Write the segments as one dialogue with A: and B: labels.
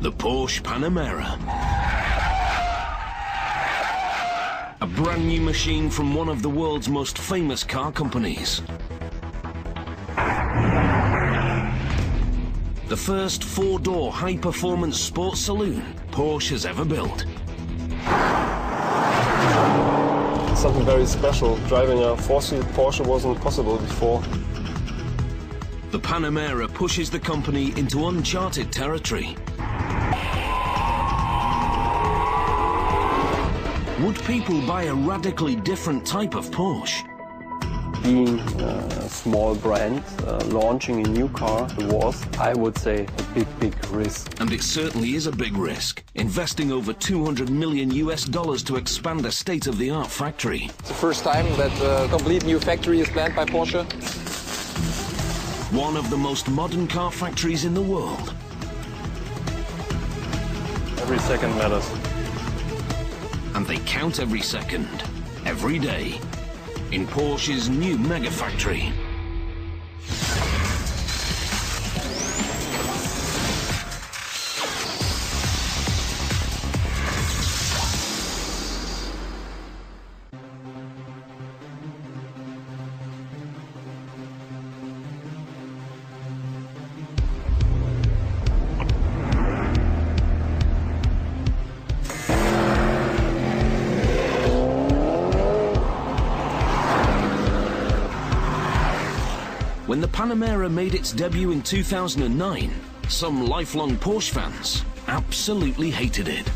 A: The Porsche Panamera. A brand new machine from one of the world's most famous car companies. The first four-door high-performance sports saloon Porsche has ever built.
B: Something very special. Driving a four-seated Porsche wasn't possible before.
A: The Panamera pushes the company into uncharted territory. Would people buy a radically different type of Porsche?
C: Being a small brand, launching a new car was, I would say, a big risk.
A: And it certainly is a big risk, investing over $200 million to expand a state-of-the-art factory.
D: It's the first time that a complete new factory is planned by Porsche.
A: One of the most modern car factories in the world.
B: Every second matters.
A: And they count every second, every day, in Porsche's new Megafactory. When the Panamera made its debut in 2009, some lifelong Porsche fans absolutely hated it.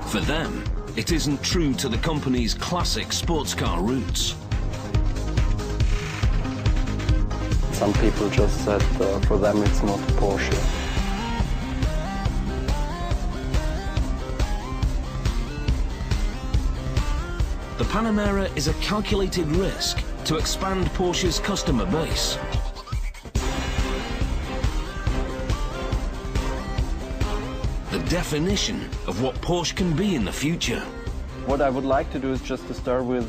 A: For them, it isn't true to the company's classic sports car roots.
C: Some people just said for them it's not a Porsche.
A: The Panamera is a calculated risk to expand Porsche's customer base. The definition of what Porsche can be in the future.
C: What I would like to do is just to start with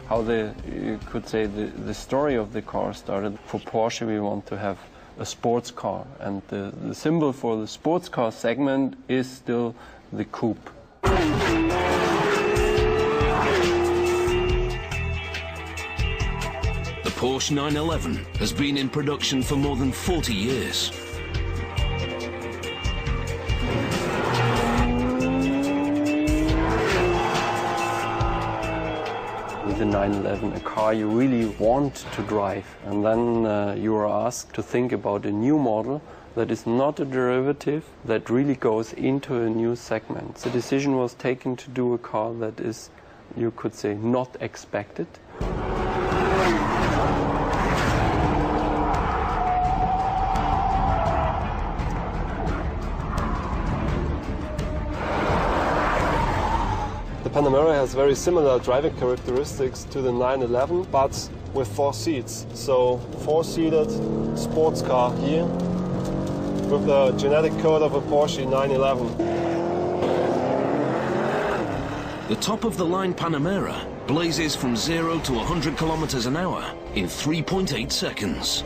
C: how you could say the story of the car started. For Porsche, we want to have a sports car, and the symbol for the sports car segment is still the coupe.
A: The Porsche 911 has been in production for more than 40 years.
C: With the 911, a car you really want to drive, and then you are asked to think about a new model that is not a derivative, that really goes into a new segment. The decision was taken to do a car that is, you could say, not expected.
B: The Panamera has very similar driving characteristics to the 911, but with 4 seats. So 4-seated sports car here with the genetic code of a Porsche 911.
A: The top-of-the-line Panamera blazes from 0 to 100 kilometers an hour in 3.8 seconds.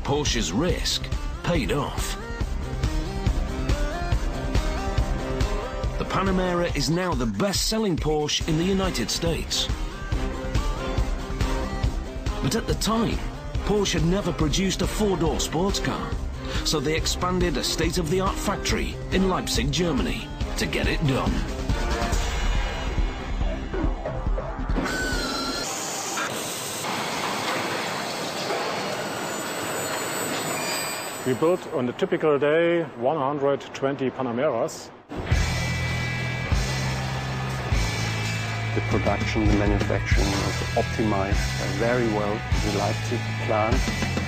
A: Porsche's risk paid off. The Panamera is now the best-selling Porsche in the United States. But at the time, Porsche had never produced a 4-door sports car, so they expanded a state-of-the-art factory in Leipzig, Germany, to get it done.
E: We built on a typical day 120 Panameras.
C: The production, the manufacturing was optimized very well. The Leipzig plant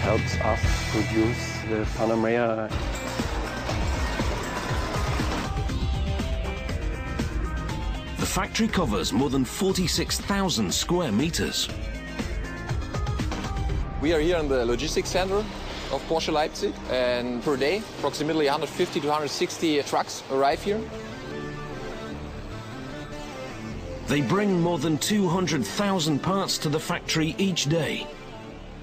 C: helps us produce the Panamera.
A: The factory covers more than 46,000 square meters.
D: We are here in the logistics center of Porsche Leipzig, and per day approximately 150 to 160 trucks arrive here.
A: They bring more than 200,000 parts to the factory each day.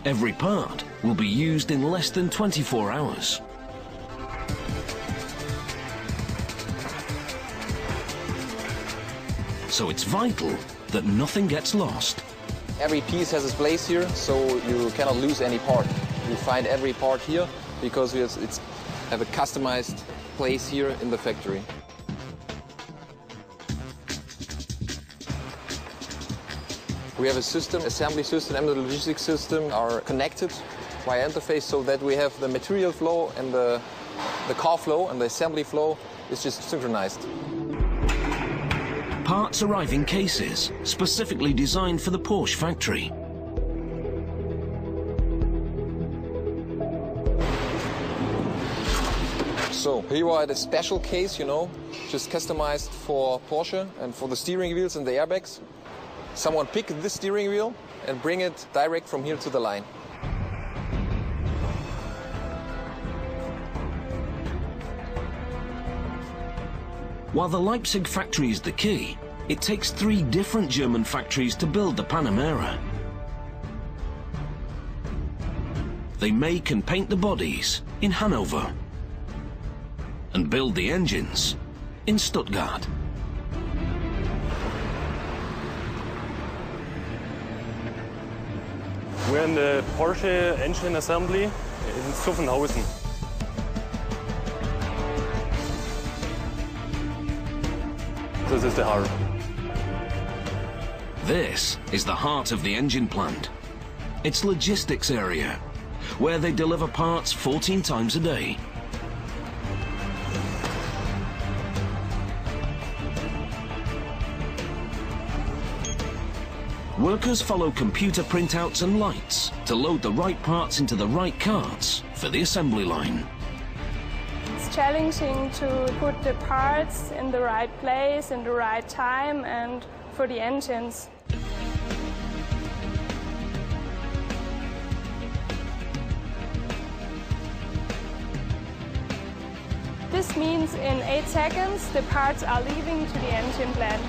A: Every part will be used in less than 24 hours. So it's vital that nothing gets lost.
D: Every piece has its place here, so you cannot lose any part. You find every part here because we have a customized place here in the factory. We have a system, assembly system and the logistics system are connected via interface so that we have the material flow and the car flow and the assembly flow is just synchronized.
A: Parts arrive in cases specifically designed for the Porsche factory.
D: So here you are at a special case, you know, just customized for Porsche and for the steering wheels and the airbags. Someone pick this steering wheel and bring it direct from here to the line.
A: While the Leipzig factory is the key, it takes 3 different German factories to build the Panamera. They make and paint the bodies in Hanover and build the engines in Stuttgart.
F: We're in the Porsche engine assembly in Zuffenhausen. This is the heart.
A: This is the heart of the engine plant. Its logistics area, where they deliver parts 14 times a day. Workers follow computer printouts and lights to load the right parts into the right carts for the assembly line.
G: It's challenging to put the parts in the right place, in the right time, and for the engines. This means in 8 seconds the parts are leaving to the engine plant.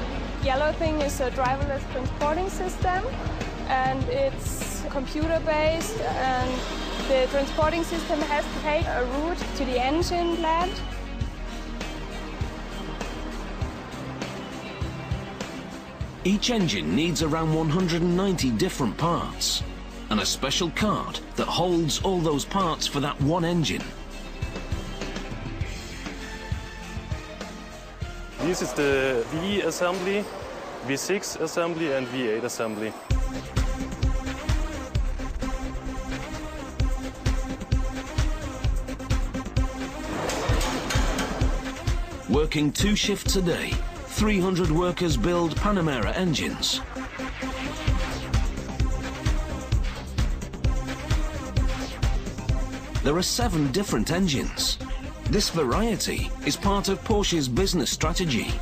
G: Yellow thing is a driverless transporting system, and it's computer-based, and the transporting system has to take a route to the engine plant.
A: Each engine needs around 190 different parts, and a special card that holds all those parts for that one engine.
F: This is the V assembly, V6 assembly and V8 assembly.
A: Working 2 shifts a day, 300 workers build Panamera engines. There are 7 different engines. This variety is part of Porsche's business strategy.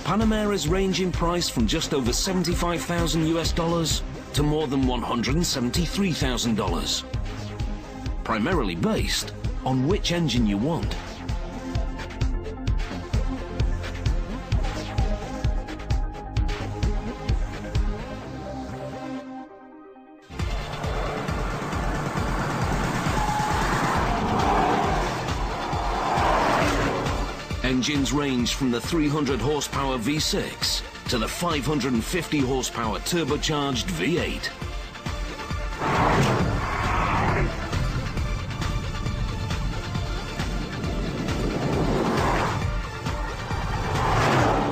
A: Panameras range in price from just over $75,000 to more than $173,000, primarily based on which engine you want. Engines range from the 300 horsepower V6 to the 550 horsepower turbocharged V8.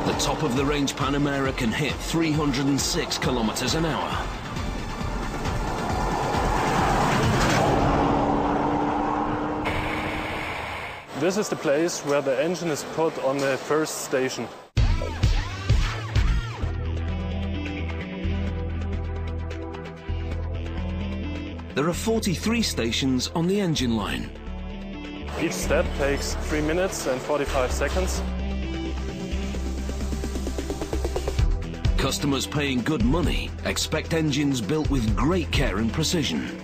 A: The top of the range Panamera can hit 306 kilometers an hour.
F: This is the place where the engine is put on the first station.
A: There are 43 stations on the engine line.
F: Each step takes 3 minutes and 45 seconds.
A: Customers paying good money expect engines built with great care and precision.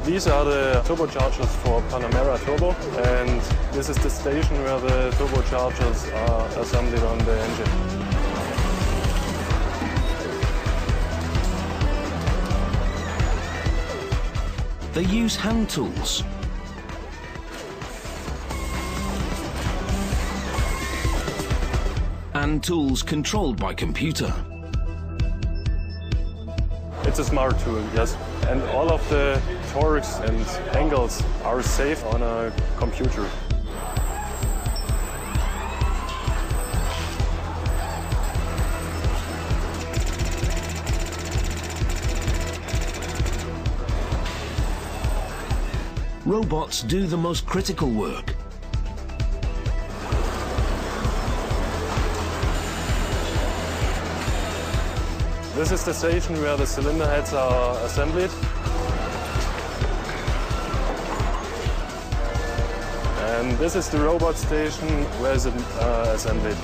F: These are the turbochargers for Panamera Turbo, and this is the station where the turbochargers are assembled on the engine.
A: They use hand tools. And tools controlled by computer.
F: It's a smart tool, yes. And all of the torques and angles are saved on a computer.
A: Robots do the most critical work.
F: This is the station where the cylinder heads are assembled. And this is the robot station where it's assembled.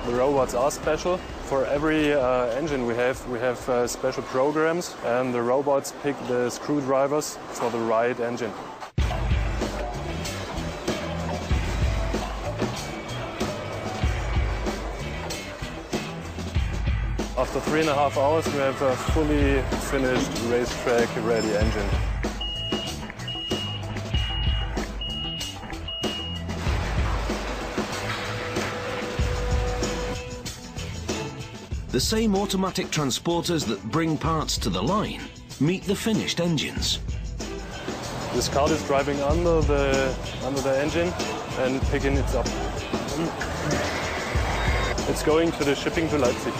F: The robots are special. For every engine we have special programs, and the robots pick the screwdrivers for the right engine. After 3.5 hours we have a fully finished racetrack-ready engine.
A: The same automatic transporters that bring parts to the line meet the finished engines.
F: This cart is driving under the engine and picking it up. It's going to the shipping to Leipzig.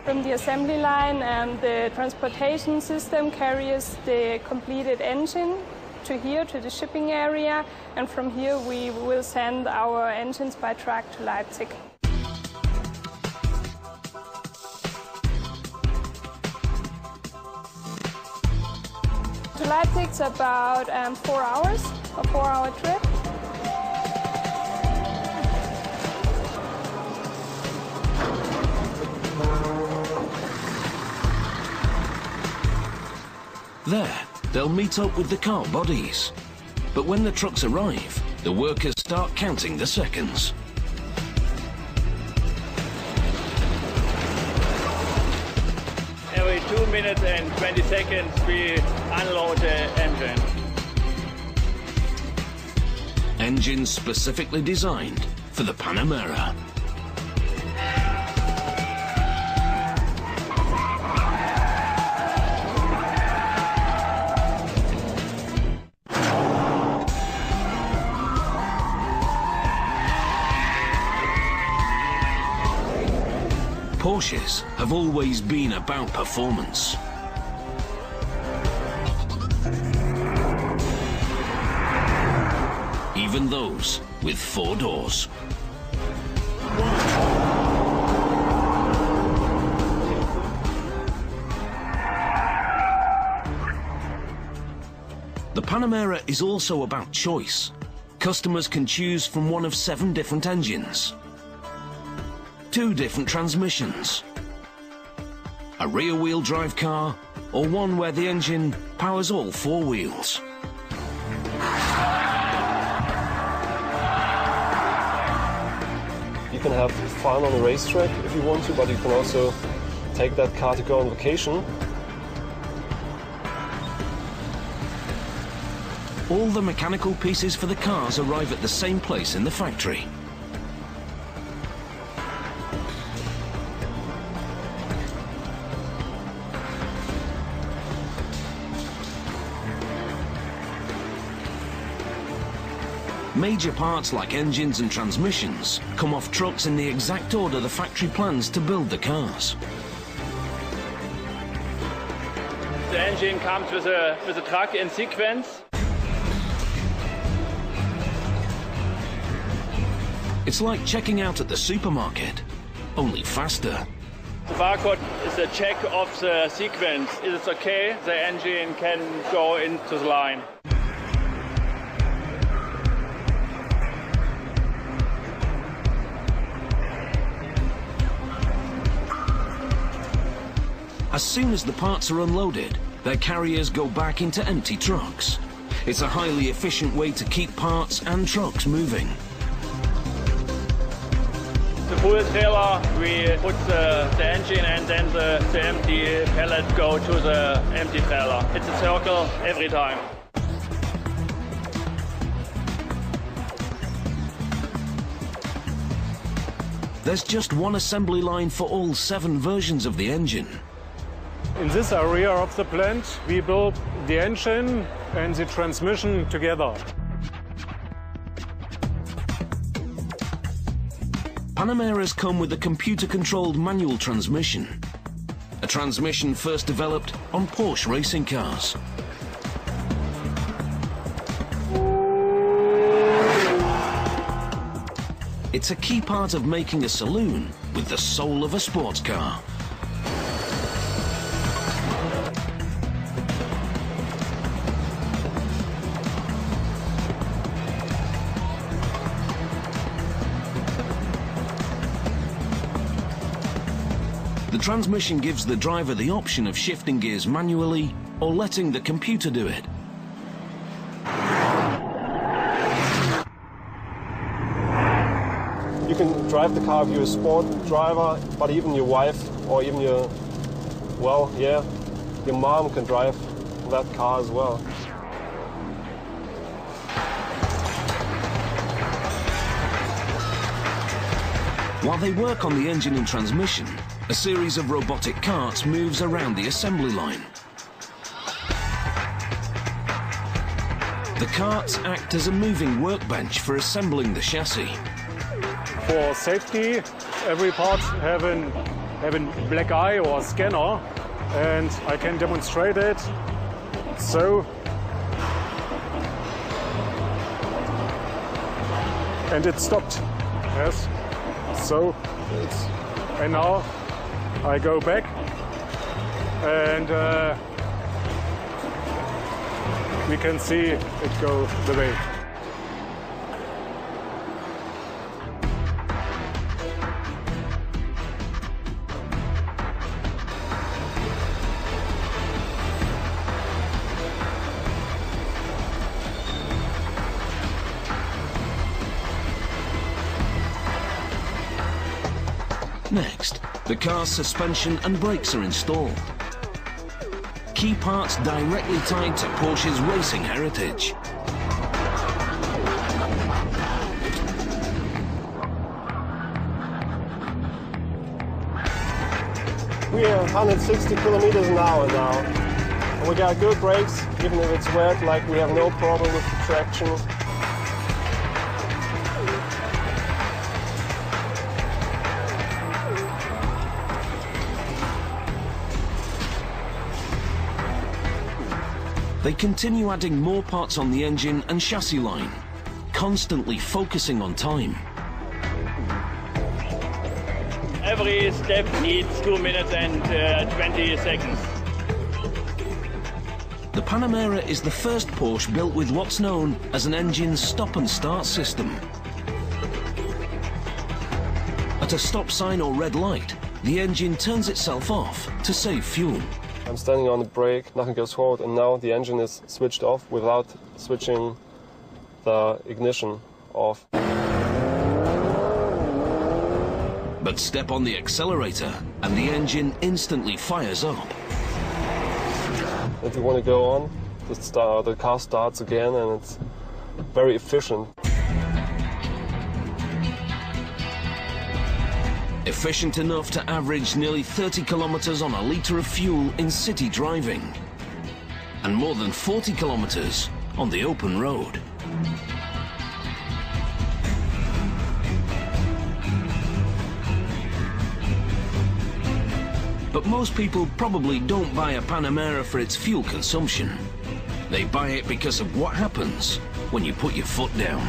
G: From the assembly line, and the transportation system carries the completed engine to here, to the shipping area, and from here we will send our engines by truck to Leipzig. To Leipzig it's about 4 hours, a 4-hour trip.
A: There, they'll meet up with the car bodies. But when the trucks arrive, the workers start counting the seconds.
H: Every 2 minutes and 20 seconds we unload the engine.
A: Engines specifically designed for the Panamera. Porsches have always been about performance. Even those with 4 doors. The Panamera is also about choice. Customers can choose from one of 7 different engines, 2 different transmissions, a rear-wheel drive car, or one where the engine powers all 4 wheels.
B: You can have fun on a racetrack if you want to, but you can also take that car to go on vacation.
A: All the mechanical pieces for the cars arrive at the same place in the factory. Major parts like engines and transmissions come off trucks in the exact order the factory plans to build the cars.
H: The engine comes with a truck in sequence.
A: It's like checking out at the supermarket, only faster.
H: The barcode is a check of the sequence. Is it okay? The engine can go into the line.
A: As soon as the parts are unloaded, their carriers go back into empty trucks. It's a highly efficient way to keep parts and trucks moving.
H: The full trailer, we put the engine and then the empty pallet go to the empty trailer. It's a circle every time.
A: There's just one assembly line for all 7 versions of the engine.
E: In this area of the plant, we build the engine and the transmission together.
A: Panameras come with a computer-controlled manual transmission. A transmission first developed on Porsche racing cars. It's a key part of making a saloon with the soul of a sports car. The transmission gives the driver the option of shifting gears manually or letting the computer do it.
B: You can drive the car if you're a sport driver, but even your wife or even your mom can drive that car as well.
A: While they work on the engine and transmission, a series of robotic carts moves around the assembly line. The carts act as a moving workbench for assembling the chassis.
E: For safety, every part have a black eye or scanner, and I can demonstrate it. So, and it stopped. Yes. So, and now I go back, and we can see it go the way.
A: Next, the car's suspension and brakes are installed. Key parts directly tied to Porsche's racing heritage.
B: We are 160 kilometers an hour now. And we got good brakes, even if it's wet, like we have no problem with the traction.
A: They continue adding more parts on the engine and chassis line, constantly focusing on time.
H: Every step needs 2 minutes and 20 seconds.
A: The Panamera is the first Porsche built with what's known as an engine stop and start system. At a stop sign or red light, the engine turns itself off to save fuel.
B: I'm standing on the brake, nothing goes forward, and now the engine is switched off without switching the ignition off.
A: But step on the accelerator and the engine instantly fires up.
B: If you want to go on, the car starts again, and it's very efficient.
A: Efficient enough to average nearly 30 kilometers on a litre of fuel in city driving, and more than 40 kilometers on the open road. But most people probably don't buy a Panamera for its fuel consumption. They buy it because of what happens when you put your foot down.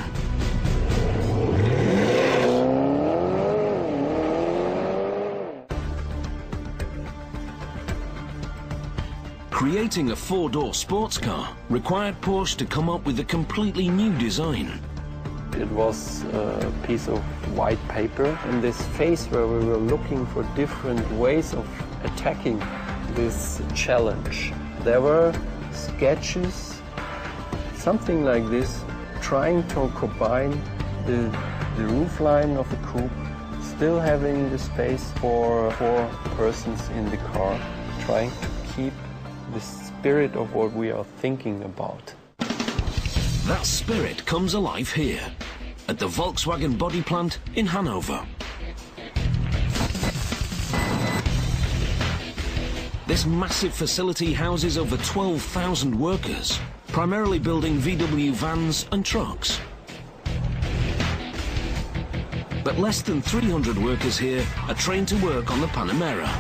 A: Creating a four-door sports car required Porsche to come up with a completely new design.
C: It was a piece of white paper in this phase where we were looking for different ways of attacking this challenge. There were sketches, something like this, trying to combine the roofline of the coupe, still having the space for 4 persons in the car, trying to keep the spirit of what we are thinking about.
A: That spirit comes alive here, at the Volkswagen body plant in Hanover. This massive facility houses over 12,000 workers, primarily building VW vans and trucks. But less than 300 workers here are trained to work on the Panamera.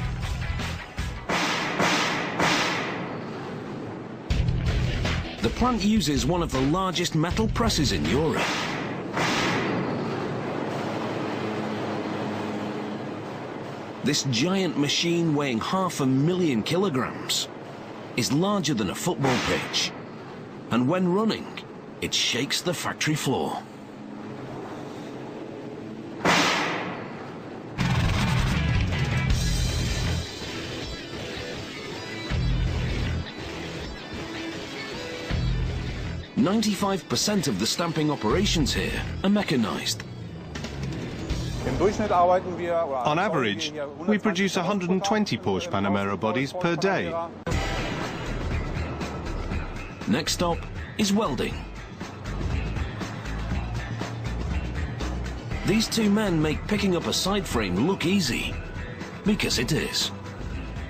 A: The plant uses one of the largest metal presses in Europe. This giant machine, weighing 500,000 kilograms, is larger than a football pitch, and when running, it shakes the factory floor. "95% of the stamping operations here are mechanized.
I: On average, we produce 120 Porsche Panamera bodies per day.
A: Next stop is welding. These two men make picking up a side frame look easy, because it is.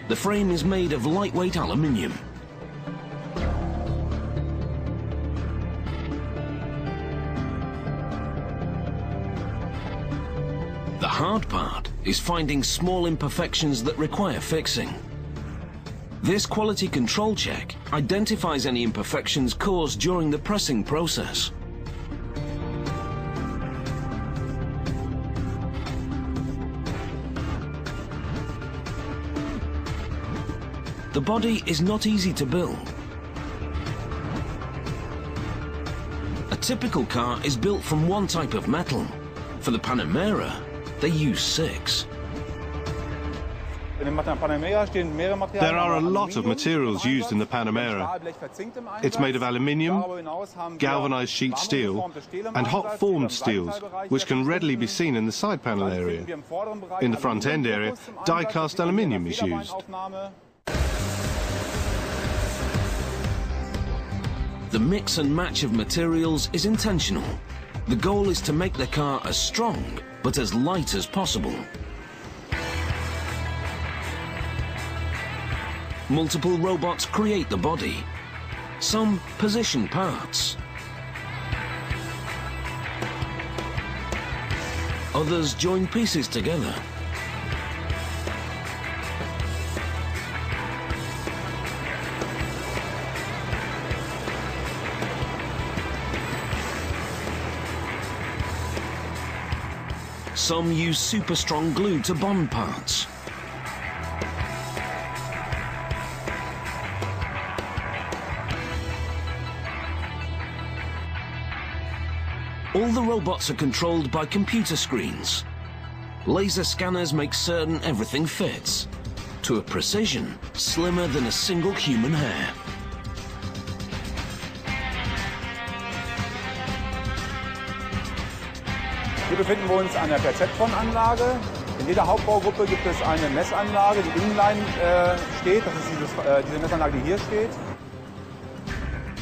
A: The frame is made of lightweight aluminium. The hard part is finding small imperfections that require fixing. This quality control check identifies any imperfections caused during the pressing process. The body is not easy to build. A typical car is built from one type of metal. For the Panamera, they use 6.
I: There are a lot of materials used in the Panamera. It's made of aluminium, galvanized sheet steel, and hot-formed steels, which can readily be seen in the side panel area. In the front end area, die-cast aluminium is used.
A: The mix and match of materials is intentional. The goal is to make the car as strong, but as light as possible. Multiple robots create the body. Some position parts. Others join pieces together. Some use super strong glue to bond parts. All the robots are controlled by computer screens. Laser scanners make certain everything fits, to a precision slimmer than a single human hair.
J: Hier befinden wir uns an der Perzeptron-Anlage. In jeder Hauptbaugruppe gibt es eine Messanlage, die inline steht. Das ist diese Messanlage, die hier steht.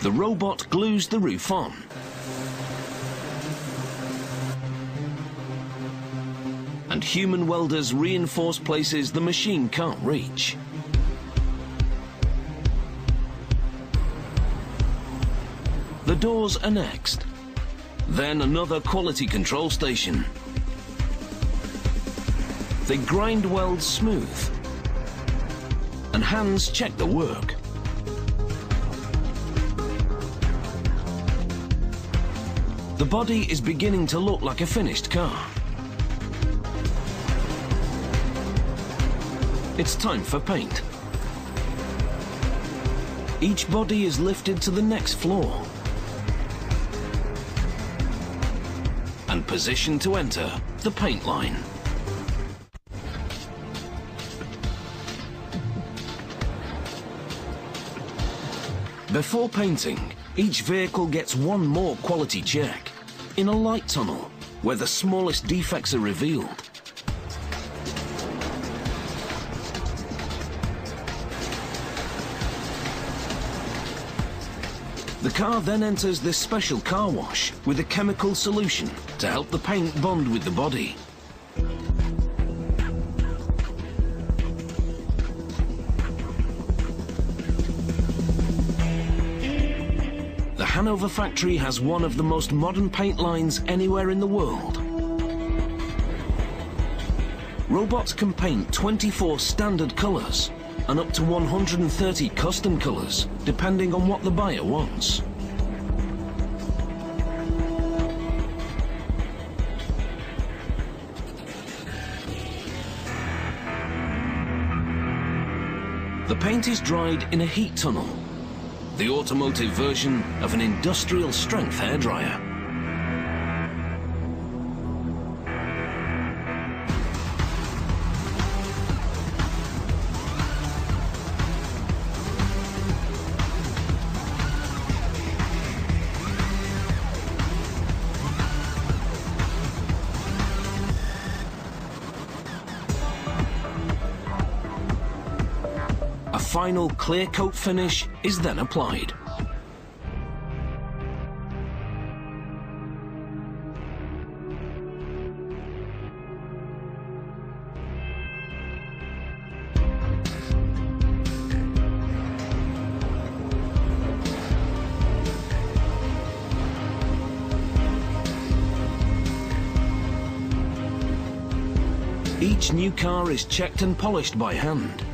A: The robot glues the roof on. And human welders reinforce places the machine can't reach. The doors are next. Then another quality control station. They grind welds smooth. And hands check the work. The body is beginning to look like a finished car. It's time for paint. Each body is lifted to the next floor and positioned to enter the paint line. Before painting, each vehicle gets one more quality check in a light tunnel where the smallest defects are revealed. The car then enters this special car wash with a chemical solution to help the paint bond with the body. The Hanover factory has one of the most modern paint lines anywhere in the world. Robots can paint 24 standard colours and up to 130 custom colours, depending on what the buyer wants. The paint is dried in a heat tunnel, the automotive version of an industrial strength hairdryer. A final clear coat finish is then applied. Each new car is checked and polished by hand.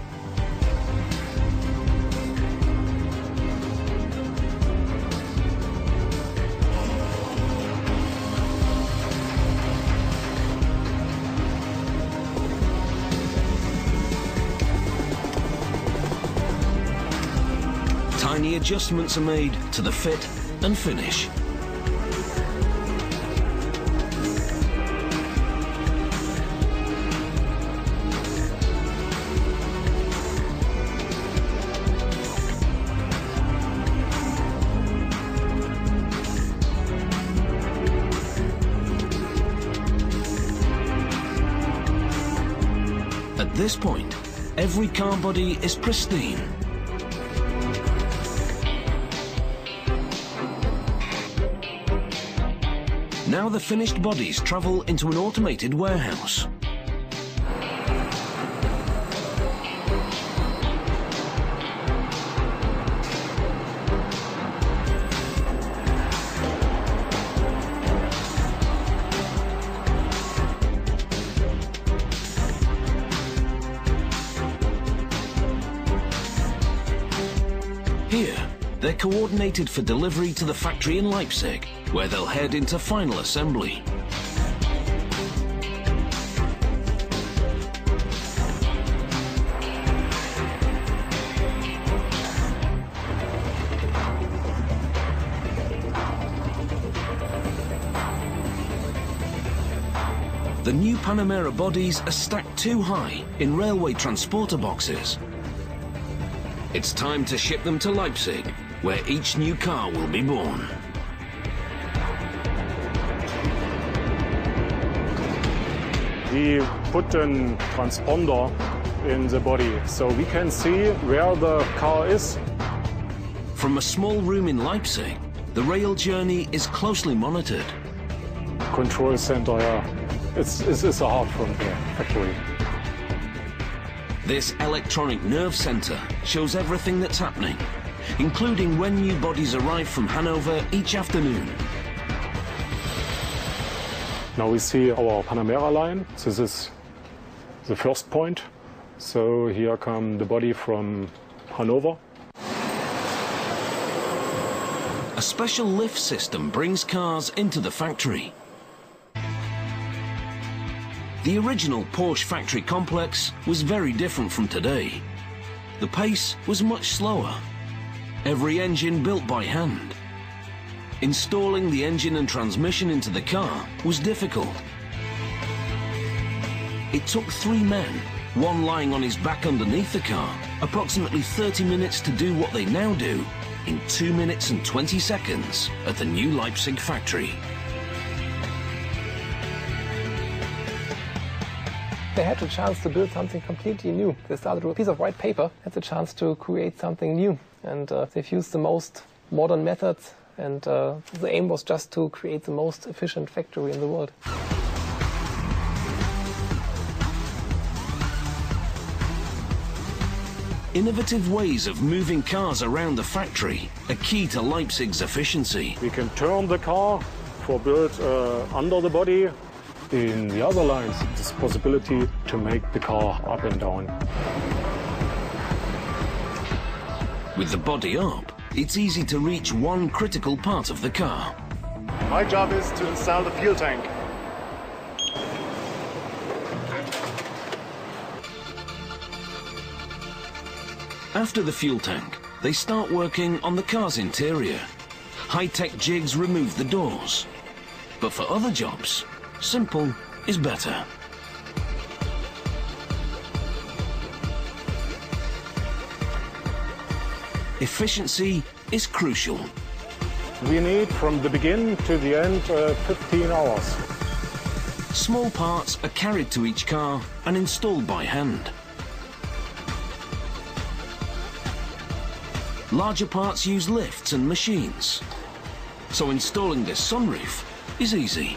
A: Tiny adjustments are made to the fit and finish. At this point, every car body is pristine. Now the finished bodies travel into an automated warehouse. Here, they're coordinated for delivery to the factory in Leipzig, where they'll head into final assembly. The new Panamera bodies are stacked too high in railway transporter boxes. It's time to ship them to Leipzig, where each new car will be born.
E: We put a transponder in the body so we can see where the car is.
A: From a small room in Leipzig, the rail journey is closely monitored.
E: Control center, yeah. It's a heart from the factory.
A: This electronic nerve center shows everything that's happening, including when new bodies arrive from Hanover each afternoon.
E: Now we see our Panamera line. This is the first point. So here come the body from Hanover.
A: A special lift system brings cars into the factory. The original Porsche factory complex was very different from today. The pace was much slower. every engine built by hand. Installing the engine and transmission into the car was difficult. It took 3 men, one lying on his back underneath the car, approximately 30 minutes to do what they now do in 2 minutes and 20 seconds at the new Leipzig factory.
K: They had the chance to build something completely new. They started with a piece of white paper, had the chance to create something new. And they've used the most modern methods, and the aim was just to create the most efficient factory in the world.
A: Innovative ways of moving cars around the factory are key to Leipzig's efficiency.
E: We can turn the car for build under the body. In the other lines, it's a possibility to make the car up and down.
A: With the body up, it's easy to reach one critical part of the car.
E: My job is to install the fuel tank.
A: After the fuel tank, they start working on the car's interior. High-tech jigs remove the doors. But for other jobs, simple is better. Efficiency is crucial.
E: We need from the beginning to the end 15 hours.
A: Small parts are carried to each car and installed by hand. Larger parts use lifts and machines. So installing this sunroof is easy.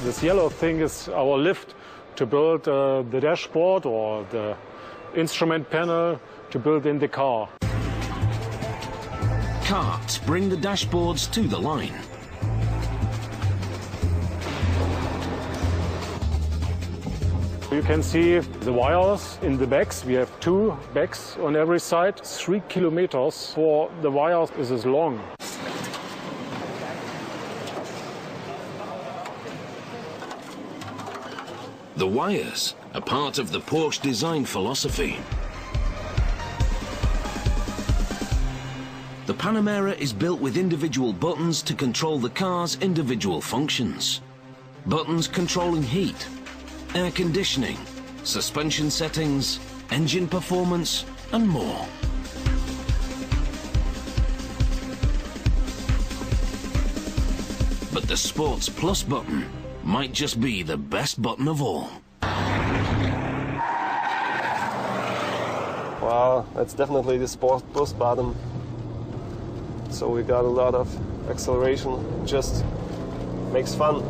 E: This yellow thing is our lift to build the dashboard or the instrument panel to build in the car.
A: Carts bring the dashboards to the line.
E: You can see the wires in the backs. We have 2 backs on every side. 3 kilometers for the wires is as long.
A: The wires are part of the Porsche design philosophy. The Panamera is built with individual buttons to control the car's individual functions. Buttons controlling heat, air conditioning, suspension settings, engine performance, and more. But the Sports Plus button might just be the best button of all.
B: Well, that's definitely the Sport Plus button. So we got a lot of acceleration, just makes fun.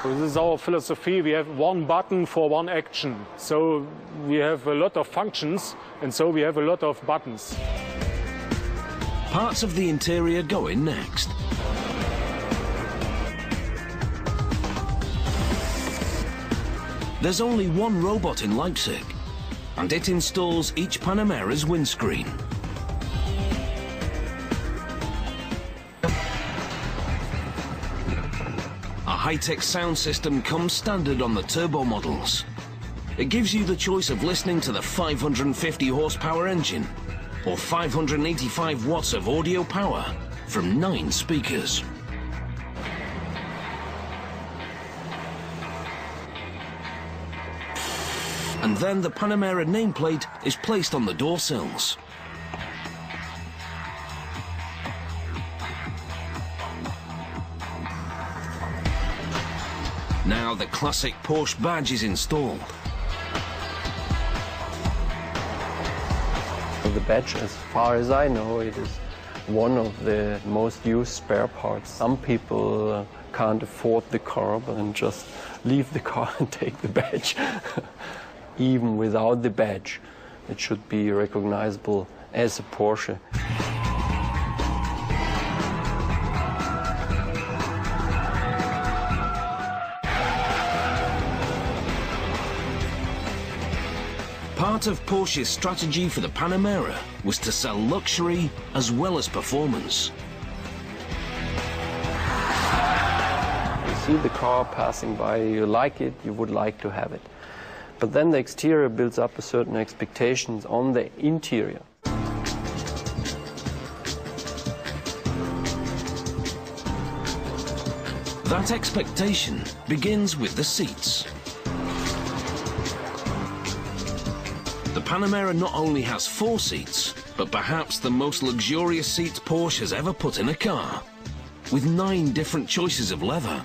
E: This is our philosophy. We have one button for one action. So we have a lot of functions, and so we have a lot of buttons.
A: Parts of the interior go in next. There's only one robot in Leipzig, and it installs each Panamera's windscreen. A high-tech sound system comes standard on the turbo models. It gives you the choice of listening to the 550 horsepower engine or 585 watts of audio power from 9 speakers. And then the Panamera nameplate is placed on the door sills. Now the classic Porsche badge is installed.
C: The badge, as far as I know, it is one of the most used spare parts. Some people can't afford the car and just leave the car and take the badge. Even without the badge, it should be recognizable as a Porsche.
A: Part of Porsche's strategy for the Panamera was to sell luxury as well as performance.
C: You see the car passing by, you like it, you would like to have it. But then the exterior builds up a certain expectations on the interior.
A: That expectation begins with the seats. The Panamera not only has 4 seats, but perhaps the most luxurious seats Porsche has ever put in a car, with 9 different choices of leather.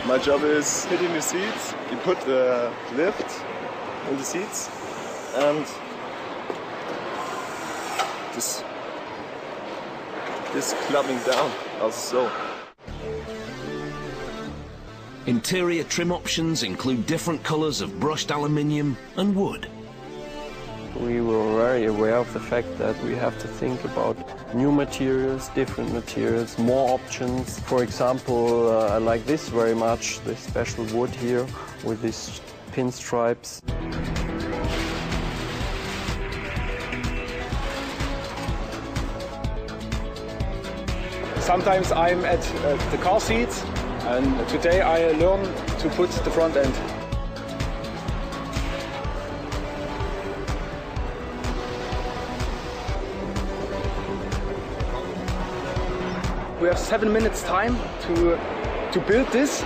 B: My job is fitting the seats. You put the lift in the seats and this clubbing down, also so.
A: Interior trim options include different colors of brushed aluminium and wood.
C: We were very aware of the fact that we have to think about new materials, different materials, more options. For example, I like this very much, this special wood here with these pinstripes.
J: Sometimes I'm at the car seat, and today I learn to put the front end. We have 7 minutes time to build this.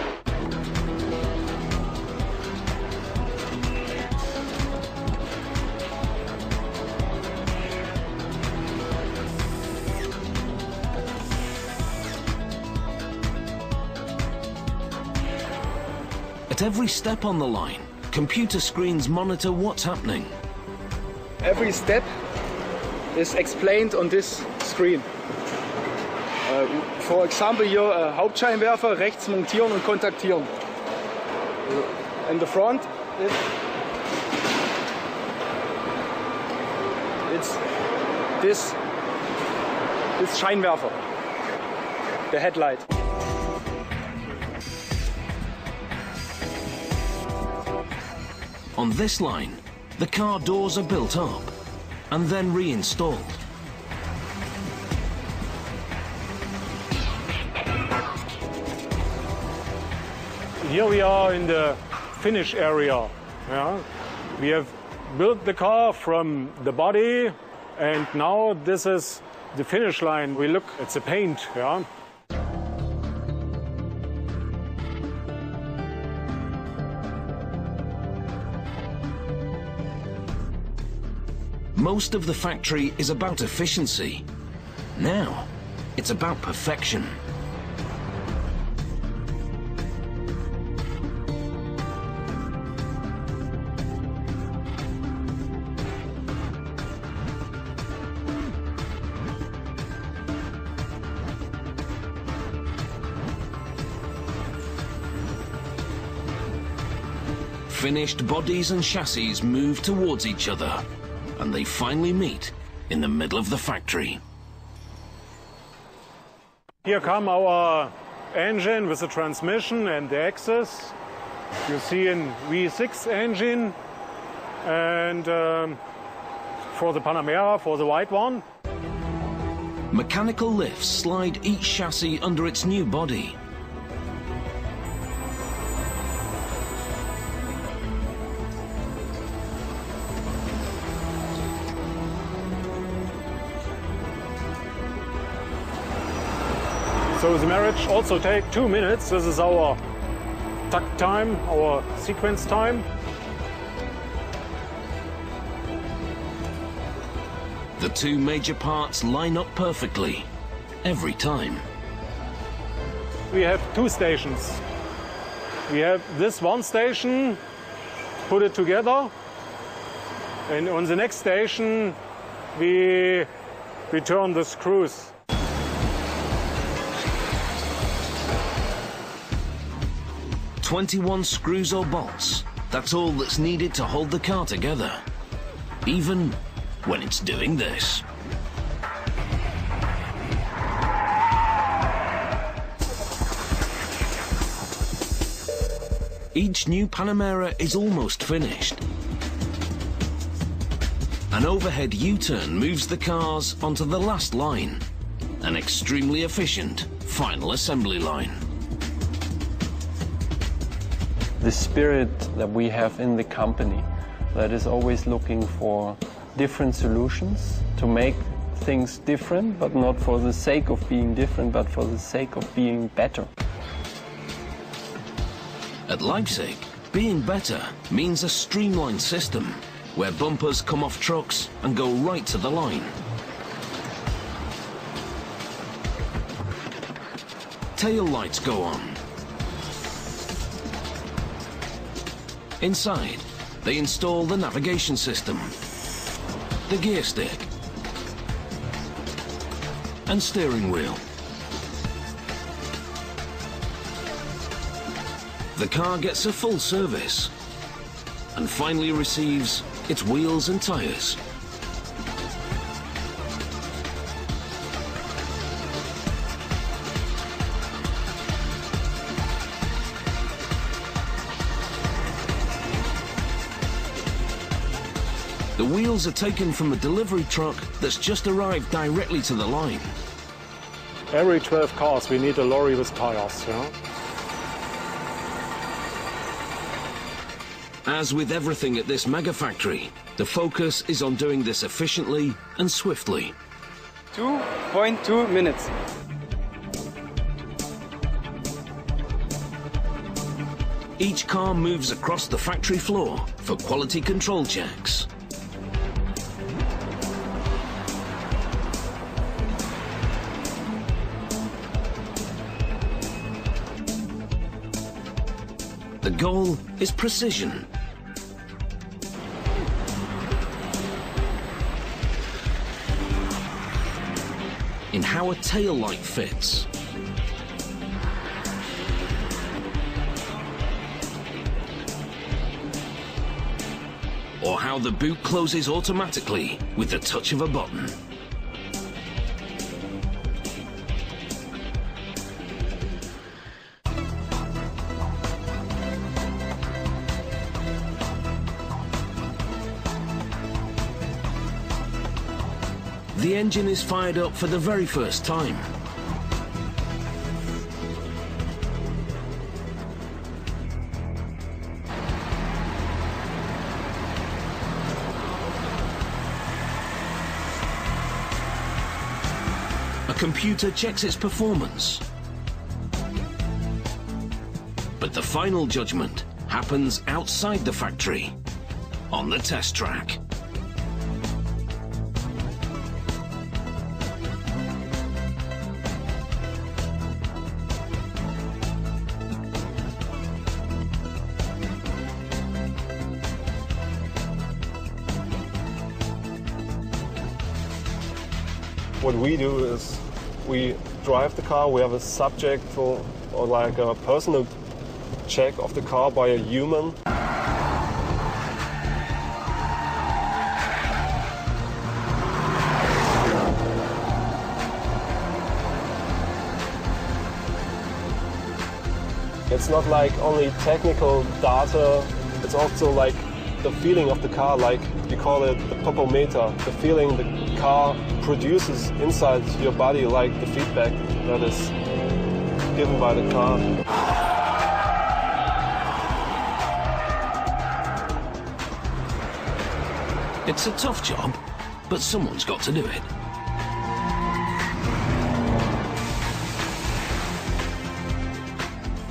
A: At every step on the line, computer screens monitor what's happening.
J: Every step is explained on this screen. For example, hier Hauptscheinwerfer rechts montieren und kontaktieren. In the front, it's this Scheinwerfer, the headlight.
A: On this line, the car doors are built up and then reinstalled.
E: Here we are in the finish area. Yeah? We have built the car from the body, and now this is the finish line. We look at the paint. Yeah?
A: Most of the factory is about efficiency. Now, it's about perfection. Finished bodies and chassis move towards each other, and they finally meet in the middle of the factory.
E: Here come our engine with the transmission and the axis. You see a V6 engine, and for the Panamera, for the white one.
A: Mechanical lifts slide each chassis under its new body.
E: So the marriage also takes 2 minutes. This is our takt time, our sequence time.
A: The 2 major parts line up perfectly, every time.
E: We have 2 stations. We have this one station, put it together, and on the next station we return the screws.
A: 21 screws or bolts. That's all that's needed to hold the car together, even when it's doing this. Each new Panamera is almost finished. An overhead U-turn moves the cars onto the last line, an extremely efficient final assembly line.
C: the spirit that we have in the company, that is always looking for different solutions to make things different, but not for the sake of being different, but for the sake of being better.
A: At Leipzig, being better means a streamlined system where bumpers come off trucks and go right to the line. Tail lights go on. Inside, they install the navigation system, the gear stick, and steering wheel. The car gets a full service and finally receives its wheels and tires. The wheels are taken from a delivery truck that's just arrived directly to the line.
E: Every 12 cars we need a lorry with tires, yeah?
A: As with everything at this megafactory, the focus is on doing this efficiently and swiftly.
L: 2.2 minutes.
A: Each car moves across the factory floor for quality control checks. The goal is precision. In how a tail light fits. Or how the boot closes automatically with the touch of a button. The engine is fired up for the very first time. A computer checks its performance. But the final judgment happens outside the factory, on the test track.
B: What we do is we drive the car, we have a subject or like a personal check of the car by a human. It's not like only technical data, it's also like the feeling of the car, like we call it the popometer, the feeling the car produces inside your body, like the feedback that is given by the car.
A: It's a tough job, but someone's got to do it.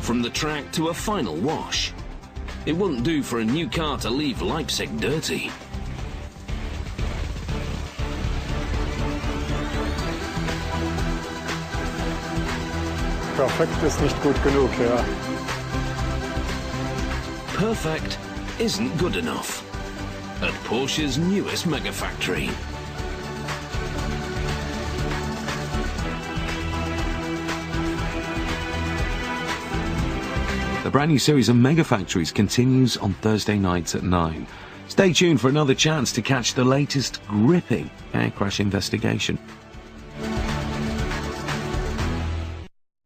A: From the track to a final wash. It wouldn't do for a new car to leave Leipzig dirty.
E: Perfekt ist nicht gut genug, ja.
A: Perfect isn't good enough at Porsche's newest megafactory.
M: The brand new series of Megafactories continues on Thursday nights at 9. Stay tuned for another chance to catch the latest gripping air crash investigation.